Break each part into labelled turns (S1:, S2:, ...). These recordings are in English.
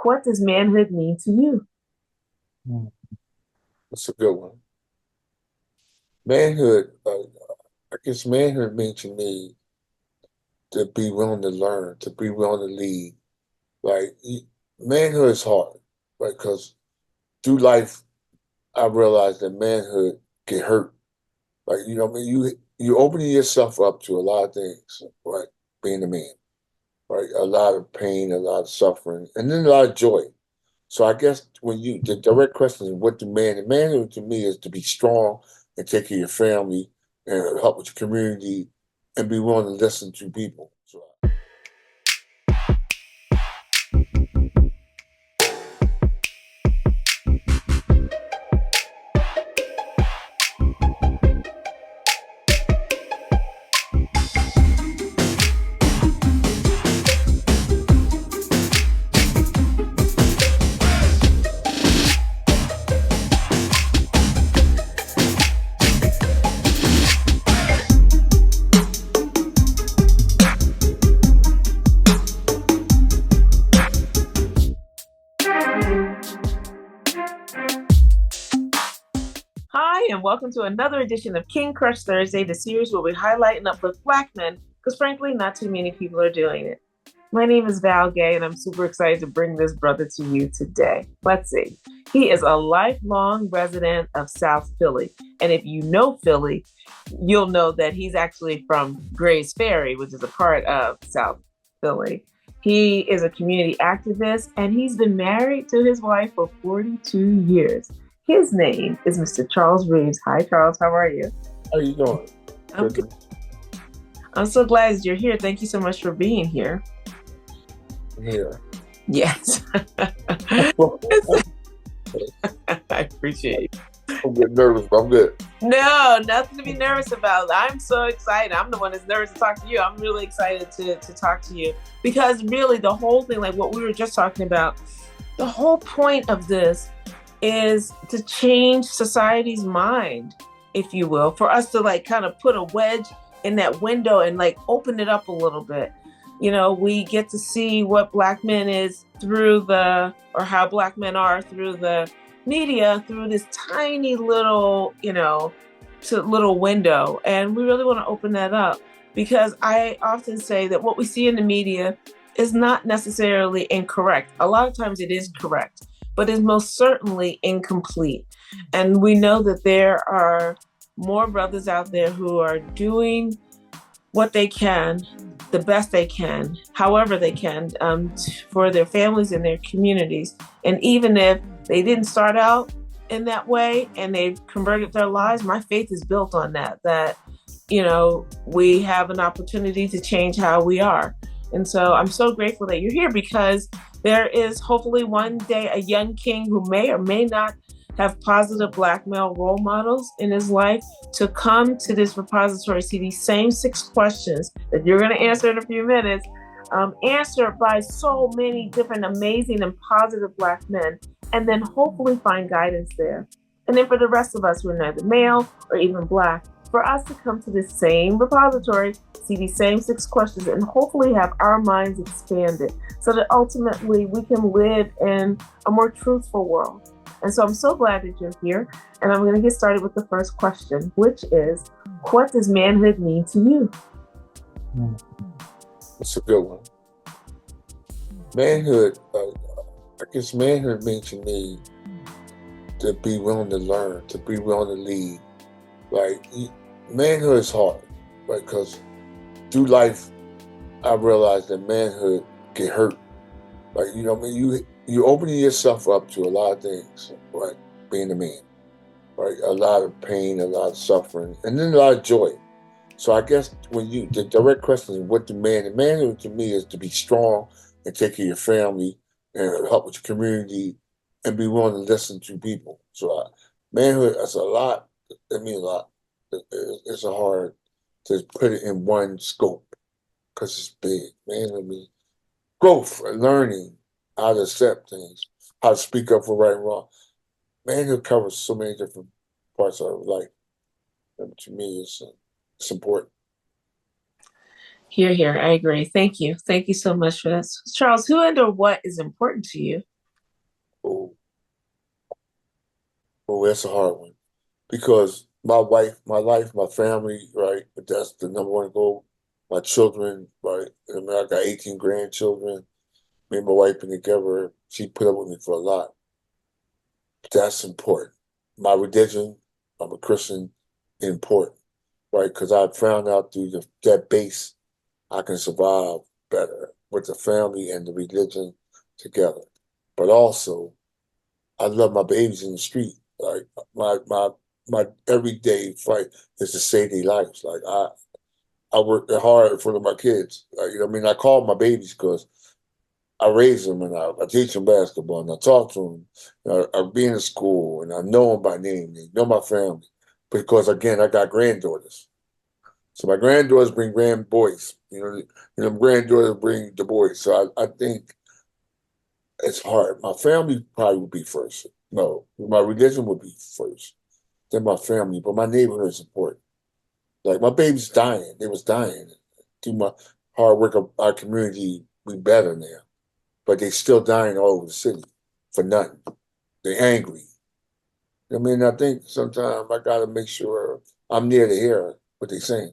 S1: What does manhood mean to you?
S2: Hmm. That's a good one. Manhood, I guess manhood means to me to be willing to learn, to be willing to lead. Like, manhood is hard, right? Because through life, I realized that manhood get hurt. Like, what I mean, you opening yourself up to a lot of things, right? Being a man, right? A lot of pain, a lot of suffering, and then a lot of joy. So I guess the direct question is what manhood to me is to be strong and take care of your family and help with your community and be willing to listen to people. So
S1: Hi, and welcome to another edition of King Crush Thursday, the series where we highlight and uplift Black men, because frankly, not too many people are doing it. My name is Val Gay, and I'm super excited to bring this brother to you today. Let's see. He is a lifelong resident of South Philly. And if you know Philly, you'll know that he's actually from Grays Ferry, which is a part of South Philly. He is a community activist, and he's been married to his wife for 42 years. His name is Mr. Charles Reeves. Hi, Charles. How are you?
S2: how you doing?
S1: I'm
S2: Good
S1: good.
S2: to
S1: I'm so glad you're here. Thank you so much for being here.
S2: hear.
S1: Yes.
S2: Well,
S1: I appreciate it.
S2: I'm getting nervous, but I'm good.
S1: No, nothing to be nervous about. I'm so excited. I'm the one that's nervous to talk to you. I'm really excited to talk to you because really the whole thing, like what we were just talking about, the whole point of this is to change society's mind, if you will, for us to like kind of put a wedge in that window and like open it up a little bit. We get to see what Black men is or how Black men are through the media, through this tiny little, little window. And we really want to open that up because I often say that what we see in the media is not necessarily incorrect. A lot of times it is correct, but is most certainly incomplete. And we know that there are more brothers out there who are doing what they can, the best they can, however they can, for their families and their communities. And even if they didn't start out in that way and they've converted their lives, my faith is built on that, we have an opportunity to change how we are. And so I'm so grateful that you're here because there is hopefully one day a young king who may or may not have positive Black male role models in his life to come to this repository, see these same 6 questions that you're going to answer in a few minutes, answered by so many different amazing and positive Black men, and then hopefully find guidance there. And then for the rest of us who are neither male or even Black, for us to come to this same repository, see these same 6 questions, and hopefully have our minds expanded so that ultimately we can live in a more truthful world. And so I'm so glad that you're here. And I'm going to get started with the first question, which is, what does manhood mean to you?
S2: Hmm. That's a good one. Manhood, I guess manhood means to me to be willing to learn, to be willing to lead. Like, manhood is hard, right? Because through life, I realized that manhood get hurt. Like, what I mean, you opening yourself up to a lot of things, right? Being a man, right? A lot of pain, a lot of suffering, and then a lot of joy. So I guess the direct question is what manhood to me is to be strong and take care of your family and help with your community and be willing to listen to people. So manhood is a lot. I mean, a lot. It's a hard to put it in one scope because it's big. Manhood means growth, learning how to accept things, how to speak up for right and wrong. Manhood covers so many different parts of life. And to me, it's important.
S1: Here, here. I agree. Thank you. Thank you so much for that. Charles, who and or what is important to you?
S2: Oh, oh, that's a hard one. Because my wife, my life, my family, right? But that's the number one goal. My children, right? I mean, I got 18 grandchildren. Me and my wife been together. She put up with me for a lot. That's important. My religion, I'm a Christian, important, right? Because I found out through that base, I can survive better with the family and the religion together. But also, I love my babies in the street. Like my everyday fight is to save their lives. Like I work hard for my kids. Like, you know what I mean? I call my babies because I raise them and I teach them basketball and I talk to them. I be in school and I know them by name. They know my family because again, I got granddaughters. So my granddaughters bring grand boys. Granddaughters bring the boys. So I think it's hard. My family probably would be first. No, my religion would be first. Then my family, but my neighborhood is important. Like my baby's dying. They was dying. Through my hard work of our community, we better now. But they still dying all over the city for nothing. They're angry. I mean, I think sometimes I gotta make sure I'm near to hear what they're saying.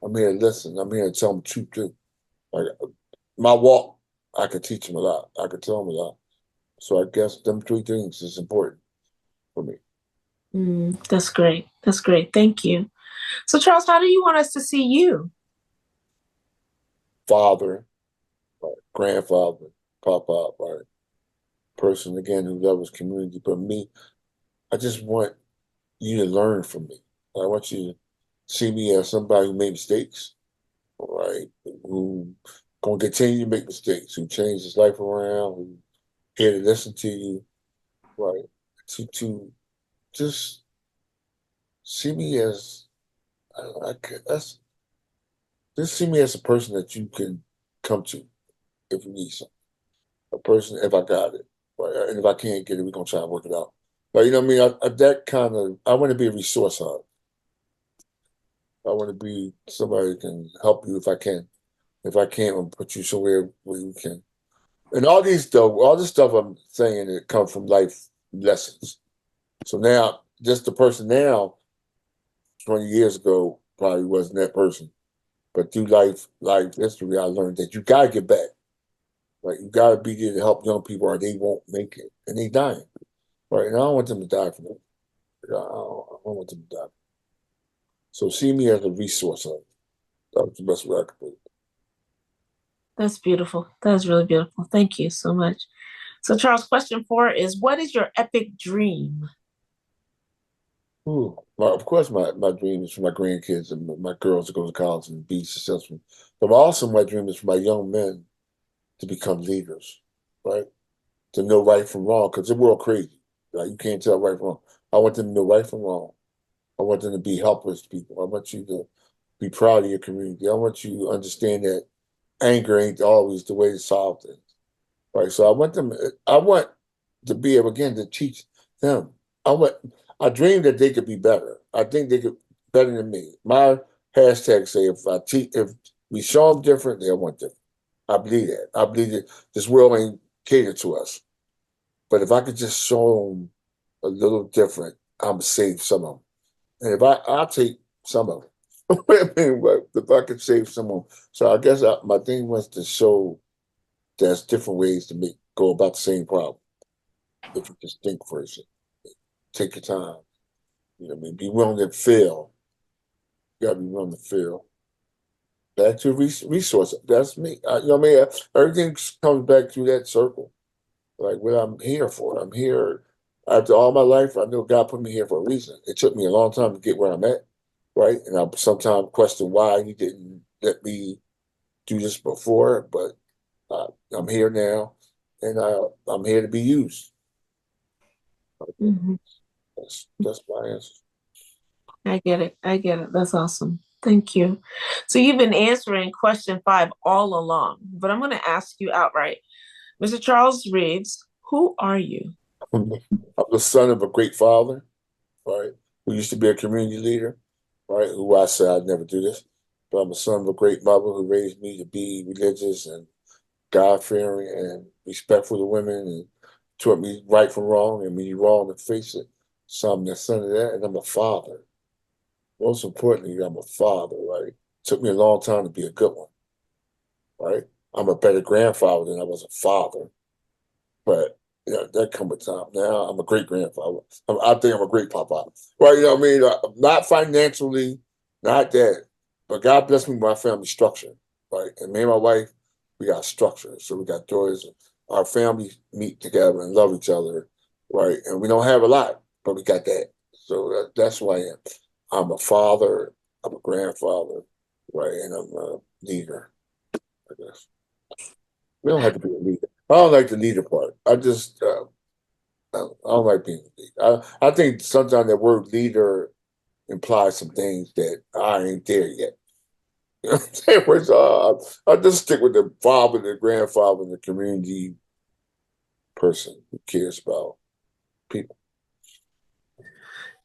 S2: I'm here to listen. I'm here to tell them the truth too. Like my walk, I could teach them a lot. I could tell them a lot. So I guess them three things is important for me.
S1: That's great. That's great. Thank you. So, Charles, how do you want us to see you?
S2: Father, right, grandfather, papa, right, person again who loves community. But me, I just want you to learn from me. I want you to see me as somebody who made mistakes, right? Who gonna continue to make mistakes, who changed his life around, who here to listen to you, right? To just see me as that's just see me as a person that you can come to if you need something. A person if I got it, right? And if I can't get it, we're gonna try and work it out. But you know what I mean? That kind of I want to be a resource hub. I want to be somebody that can help you if I can. If I can't, I'll put you somewhere where you can. And all this stuff I'm saying, it comes from life lessons. So now, just the person now, 20 years ago, probably wasn't that person. But through life history, I learned that you gotta get back. Right, you gotta be there to help young people, or they won't make it, and they dying. Right, and I don't want them to die for me. I don't want them to die. So see me as a resource. That's the best way I could put it.
S1: That's beautiful. That's really beautiful. Thank you so much. So, Charles, question 4 is, what is your epic dream?
S2: Ooh. Well, of course, my dream is for my grandkids and my girls to go to college and be successful. But also, my dream is for my young men to become leaders, right? To know right from wrong, because the world crazy. Like you can't tell right from wrong. I want them to know right from wrong. I want them to be helpless people. I want you to be proud of your community. I want you to understand that anger ain't always the way to solve things. Right. So I want to be able again to teach them. I want I dream that they could be better. I think they could better than me. My hashtag say if we show them different, they'll want different. I believe that. I believe that this world ain't catered to us. But if I could just show them a little different, I'm save some of them. And if I'll take some of them. I mean, but if I could save some of them. So I guess my thing was to show there's different ways to go about the same problem. If you just think first, take your time. You know what I mean? Be willing to fail. You gotta be willing to fail. Back to resource. That's me. You know what I mean? Everything comes back to that circle. Like what I'm here for. I'm here after all my life. I know God put me here for a reason. It took me a long time to get where I'm at, right? And I sometimes question why He didn't let me do this before, but I'm here now, and I'm here to be used.
S1: Mm-hmm.
S2: That's my answer.
S1: I get it. I get it. That's awesome. Thank you. So you've been answering question 5 all along, but I'm going to ask you outright. Mr. Charles Reeves, who are you?
S2: I'm the son of a great father, right? Who used to be a community leader, right? Who I said I'd never do this. But I'm the son of a great mother who raised me to be religious and God fearing and respectful to women and taught me right from wrong, and when you're wrong, to face it. So I'm the son of that, and I'm a father. Most importantly, I'm a father, right? Took me a long time to be a good one, right? I'm a better grandfather than I was a father, but that come with time. Now I'm a great grandfather. I think I'm a great papa, right? You know what I mean? Not financially, not that, but God bless me with my family structure, right? And me and my wife, we got structure. So we got daughters. Our families meet together and love each other, right? And we don't have a lot, but we got that. So that's who I am. I'm a father. I'm a grandfather, right? And I'm a leader, I guess. We don't have to be a leader. I don't like the leader part. I don't like being a leader. I think sometimes that word leader implies some things that I ain't there yet. You know what I'm saying? Which, I just stick with the father, the grandfather, and the community person who cares about people.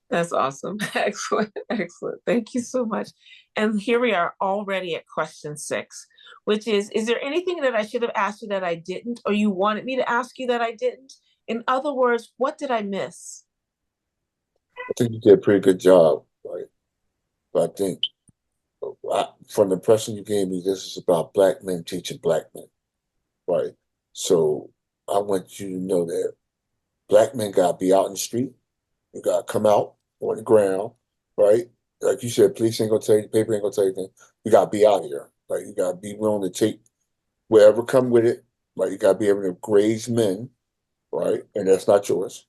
S1: That's awesome. Excellent. Excellent. Thank you so much. And here we are already at question 6, which is there anything that I should have asked you that I didn't, or you wanted me to ask you that I didn't? In other words, what did I miss?
S2: I think you did a pretty good job, right? But I think from the impression you gave me, this is about black men teaching black men, right? So I want you to know that black men got to be out in the street. You got to come out on the ground, right? Like you said, police ain't gonna tell you, paper ain't gonna tell you anything. You got to be out here, right? You got to be willing to take wherever come with it, right? You got to be able to graze men, right? And that's not yours,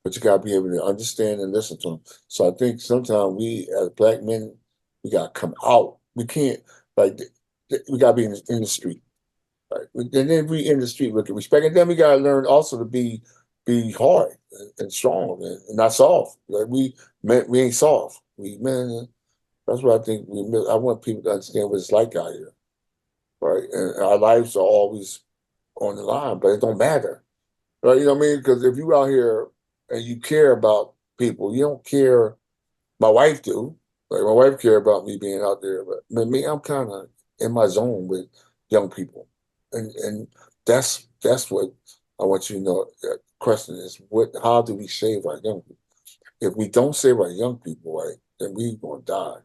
S2: but you got to be able to understand and listen to them. So I think sometimes we as black men, we got to come out. We can't like we got to be in the street. Right. And then we in the street with respect. And then we gotta learn also to be hard and strong and not soft. Like we ain't soft. We man, that's what I think I want people to understand what it's like out here. Right. And our lives are always on the line, but it don't matter. Right. You know what I mean? Because if you out here and you care about people, you don't care. My wife do. Like my wife care about me being out there, but me, I'm kind of in my zone with young people, and that's what I want you to know. The question is, how do we save our young people? If we don't save our young people, right, then we gonna die,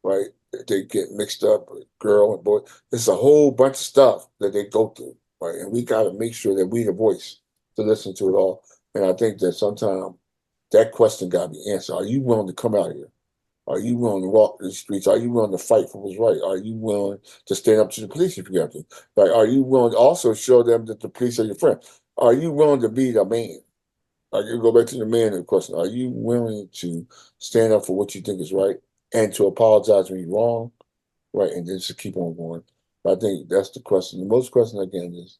S2: right? They get mixed up with girl and boy. There's a whole bunch of stuff that they go through, right? And we got to make sure that we the voice to listen to it all. And I think that sometimes that question got to be answered. Are you willing to come out here? Are you willing to walk the streets? Are you willing to fight for what's right? Are you willing to stand up to the police if you have to? Like, are you willing to also show them that the police are your friend? Are you willing to be the man? Like, you go back to the man question. Are you willing to stand up for what you think is right and to apologize when you're wrong? Right. And then just keep on going. But I think that's the question. The most question again is,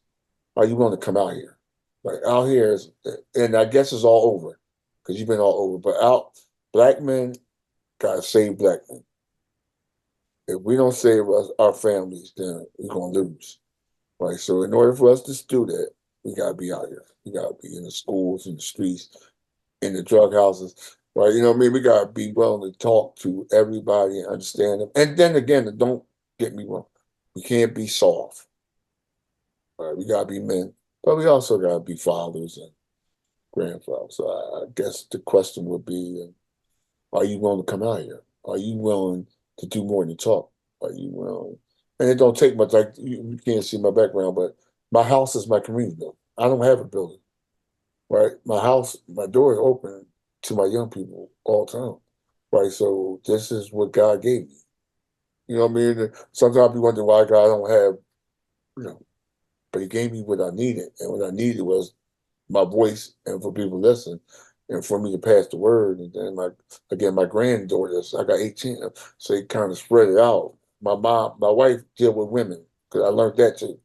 S2: are you willing to come out here? Like out here is, and I guess it's all over because you've been all over, but black men gotta save black men. If we don't save our families, then we're gonna lose. Right. So in order for us to do that, we gotta be out here. We gotta be in the schools, in the streets, in the drug houses. Right. You know what I mean? We gotta be willing to talk to everybody and understand them. And then again, don't get me wrong. We can't be soft. Right. We gotta be men. But we also gotta be fathers and grandfathers. So I guess the question would be, are you willing to come out here? Are you willing to do more than talk? Are you willing? And it don't take much. Like you can't see my background, but my house is my community building. I don't have a building, right? My house, my door is open to my young people all the time, right? So this is what God gave me. You know what I mean? Sometimes we wonder why God don't have, you know, but He gave me what I needed, and what I needed was my voice and for people to listen and for me to pass the word. And then my granddaughters, I got 18, so they kind of spread it out. My wife deal with women because I learned that too.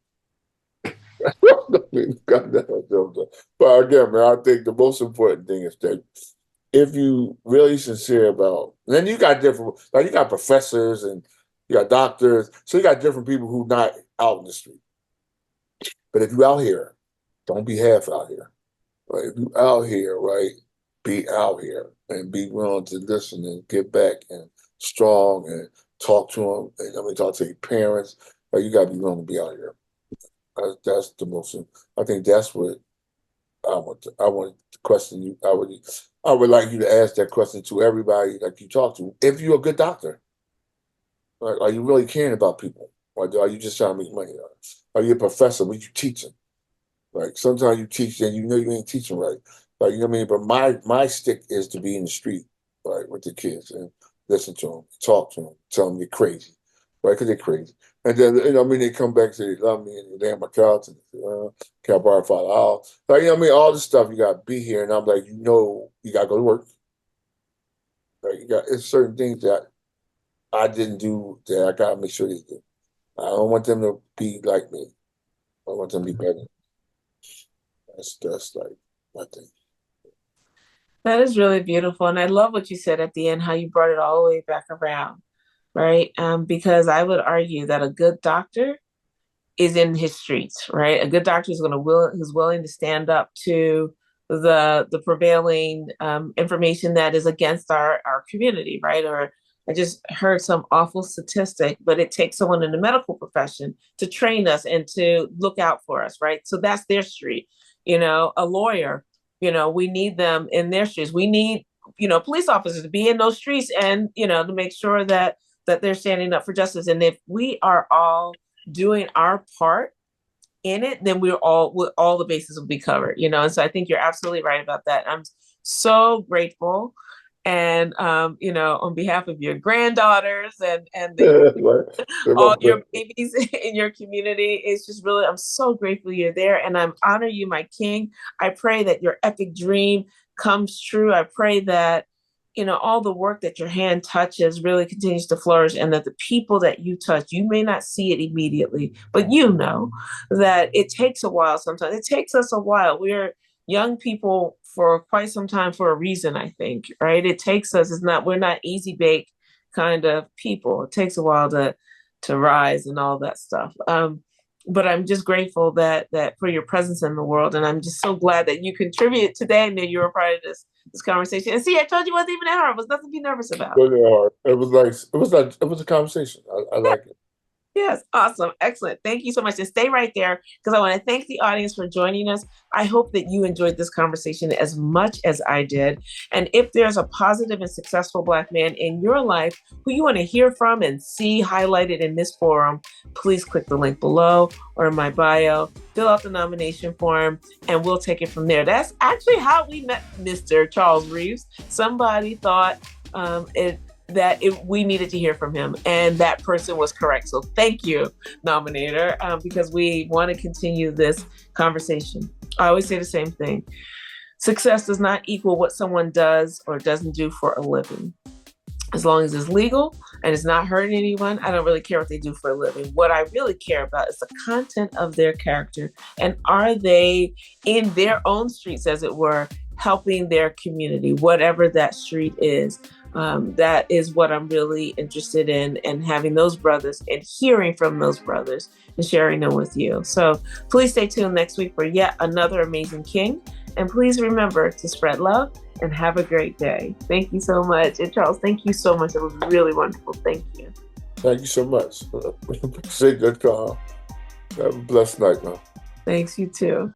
S2: But again, man, I think the most important thing is that if you really sincere about, then you got different, like you got professors and you got doctors, so you got different people who not out in the street. But if you out here, don't be half out here. Right? If you out here, right, be out here and be willing to listen and get back and strong and talk to them. And I mean, talk to your parents. Right? You got to be willing to be out here. That's the most. I think that's what I want to question you. I would like you to ask that question to everybody like you talk to. If you're a good doctor, like, are you really caring about people? Or are you just trying to make money? Are you a professor? What you teaching? Like sometimes you teach and you know you ain't teaching right. Like you know what I mean? But my stick is to be in the street, right, with the kids and listen to them, talk to them, tell them they're crazy, right? Because they're crazy. And then you know what I mean, they come back and say they love me and they lay on my couch and can I borrow $5? Like you know what I mean, all this stuff you gotta be here. And I'm like, you know, you gotta go to work. Like you got it's certain things that I didn't do that I gotta make sure they do. I don't want them to be like me. I want them to be better. That's like my thing.
S1: That is really beautiful. And I love what you said at the end, how you brought it all the way back around, right? Because I would argue that a good doctor is in his streets, right? A good doctor is who's willing to stand up to the prevailing information that is against our community, right? Or I just heard some awful statistic, but it takes someone in the medical profession to train us and to look out for us, right? So that's their street. A lawyer, we need them in their streets. We need, police officers to be in those streets and, to make sure that they're standing up for justice. And if we are all doing our part in it, then all the bases will be covered, And so I think you're absolutely right about that. I'm so grateful. And, on behalf of your granddaughters and all your babies in your community, it's just really, I'm so grateful you're there. And I'm honor you, my king. I pray that your epic dream comes true. I pray that, all the work that your hand touches really continues to flourish and that the people that you touch, you may not see it immediately, but that it takes a while sometimes. It takes us a while. We're young people for quite some time for a reason, I think, right? It takes us, we're not easy bake kind of people. It takes a while to rise and all that stuff. But I'm just grateful that for your presence in the world. And I'm just so glad that you contributed today and that you were part of this conversation. And see, I told you it wasn't even that hard. It was nothing to be nervous about.
S2: It was nice. It was a conversation. I like it.
S1: Yes, awesome. Excellent. Thank you so much. And stay right there because I want to thank the audience for joining us. I hope that you enjoyed this conversation as much as I did. And if there's a positive and successful Black man in your life who you want to hear from and see highlighted in this forum, please click the link below or in my bio, fill out the nomination form, and we'll take it from there. That's actually how we met Mr. Charles Reeves. Somebody thought we needed to hear from him, and that person was correct. So thank you, nominator, because we want to continue this conversation. I always say the same thing. Success does not equal what someone does or doesn't do for a living. As long as it's legal and it's not hurting anyone, I don't really care what they do for a living. What I really care about is the content of their character, and are they in their own streets, as it were, helping their community, whatever that street is. That is what I'm really interested in, and having those brothers and hearing from those brothers and sharing them with you. So please stay tuned next week for yet another amazing king. And please remember to spread love and have a great day. Thank you so much. And Charles, thank you so much. It was really wonderful. Thank you.
S2: Thank you so much. Appreciate that call. Have a blessed night, man.
S1: Thanks, you too.